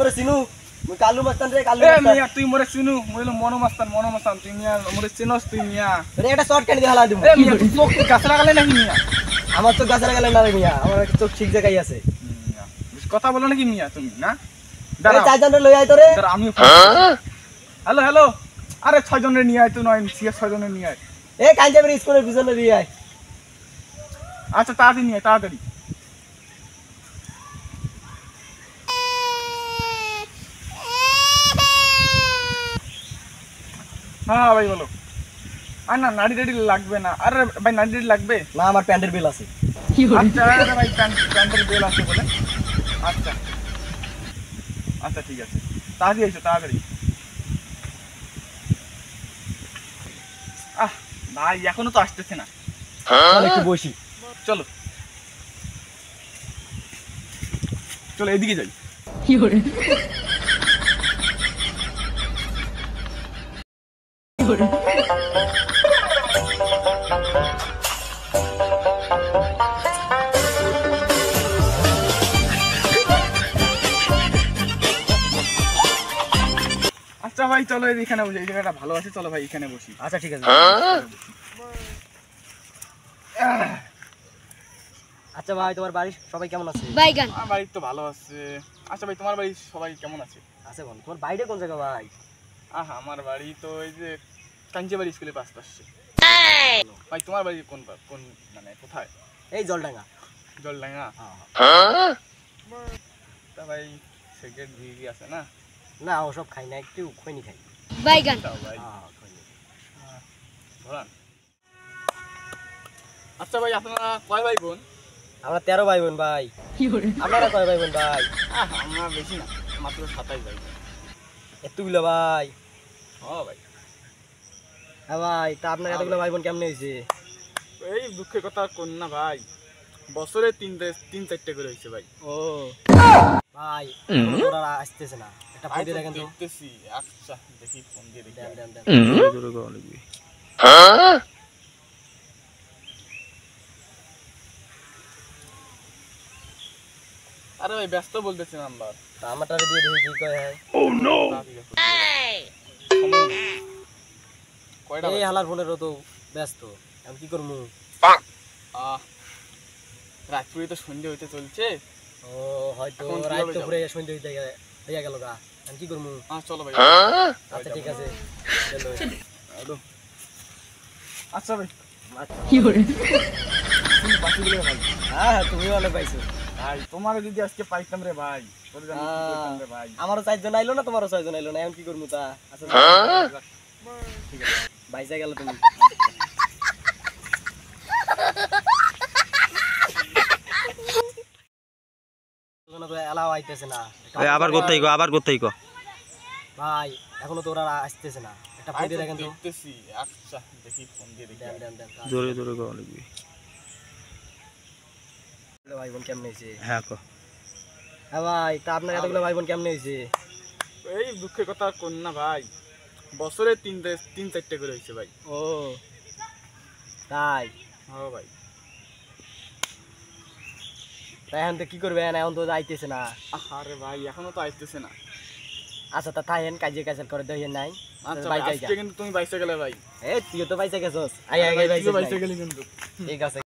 মোরে চিনু মুই কালু মাস্তান রে কালু এ মিয়া তুই মোরে চিনু মইলো মনো মাস্তান তুই মিয়া মোরে চিনস তুই মিয়া রে এটা শর্ট কেন দিয়ে হালা দিমু এ মিয়া তুই চোখ গাছ লাগালে নাকি মিয়া আমার তো গাছ লাগালে না রে মিয়া আমার চোখ ঠিক জায়গায় আছে মিয়া কথা বলো নাকি মিয়া তুমি না আরে চারজন লই আই তোরে দাঁড়া আমি হ্যালো হ্যালো আরে 6 জনের নিয়ে আয় তুই নয় সিএস 6 জনের নিয়ে আয় এ কাঞ্জাবের স্কুলের পিছনে দিয়ে আয় আচ্ছা তাড়াতাড়ি নিয়ে তাড়াতাড়ি হ্যাঁ ভাই বলো আর না নাড়ি টাড়ি লাগবে না আরে ভাই নাড়ি টাড়ি লাগবে না আমার প্যান্টের বিল আছে আচ্ছা আরে ভাই প্যান্টের বিল আছে বলে আচ্ছা আচ্ছা ঠিক আছে তাড়াতাড়ি এসো তাড়াতাড়ি ভাই এখনো তো আসতেছে না একটু বসি চলো চলো এদিকে যাই আচ্ছা ভাই চলো এখানে বসি এই জায়গাটা ভালো আছে চলো ভাই এখানে বসি আচ্ছা ঠিক আছে আচ্ছা ভাই তোমার বাড়ি সবাই কেমন আছে বাইগান আমার বাড়ি তো ভালো আছে আচ্ছা ভাই তোমার বাড়ি সবাই কেমন আছে আছে বল তোমার বাড়িটা কোন জায়গা ভাই আমার বাড়ি তো এই যে কাঞ্চিবাড়ি স্কুলের পাশে ভাই তোমার বাড়ি কোন মানে কোথায় এই জলডাঙ্গা জলডাঙ্গা তা ভাই সিগারেট বিড়ি আছে না না ও সব খাই না একটু খৈনি খাই বাইগান ভাই খৈনি ধরান আচ্ছা ভাই আপনারা কয় ভাই বোন আমরা 13 ভাই বোন ভাই আপনারা কয় ভাই বোন ভাই আমরা বেশি না মাত্র 27 ভাই এতগুলো ভাই হ্যাঁ ভাই হ্যাঁ ভাই তা আপনার এতগুলো ভাই বোন কেমনে হয়েছে এই দুঃখের কথা কোন না ভাই বছরে 3-4টা করে হয়েছে ভাই ও ভাই ওরা আসতেছে না একটা ফোন দিয়ে দেখেন তো দেখতেছি আচ্ছা দেখি ফোন দিয়ে দেখি দেন আরে ভাই ব্যস্ত বলতেছি নাম্বার আমারটা দিয়ে দেখি কি কয় হয় ও নো কয়টা এই হালার ফোনেরও তো ব্যস্ত আমি কি করবো রাতপুরে তো সন্ধ্যে হইতে চলছে ও হয়তো রাত তো পুরো সন্ধ্যে হইয়া গেল গা আমি কি করবো চলো ভাই আচ্ছা ঠিক আছে চলো আচ্ছা ভাই কি করে হ্যাঁ তুমিও অনেক পাইছো ভাই তোমারও যদি আজকে পাইতাম রে ভাই ভাই আমারও 4 জন আইলো না তোমারও 6 জন আইলো না এখন কি করবো তা আচ্ছা ঠিক আছে বাইসা গেল তুমি আবার কোথায় গো ভাই এখনো তো ওরা আসতেছে না একটা ফোন দিয়ে দেখেন তো দেখতেছি আচ্ছা দেখি ফোন দিয়ে দেখি দেন জোরে গো লাগবে ভাই বোন কেমনে হইছে হ্যাঁ কো হ্যাঁ ভাই তা আপনার এতগুলো ভাই বোন কেমনে হইছে এই দুঃখের কথা কোন না ভাই বছরে 3-4টা করে হইছে ভাই ও তাই হ্যাঁ ভাই এখন তো কি করবেন এখন তো আইতেছে না আরে ভাই এখনো তো আইতেছে না আচ্ছা তা থাকেন কাজে কাজ করে দেন নাই আচ্ছা আজকে কিন্তু তুমি বাইসে গেলে ভাই এই তুই তো বাইসে গেছস আই বাইসে গেলি কিন্তু ঠিক আছে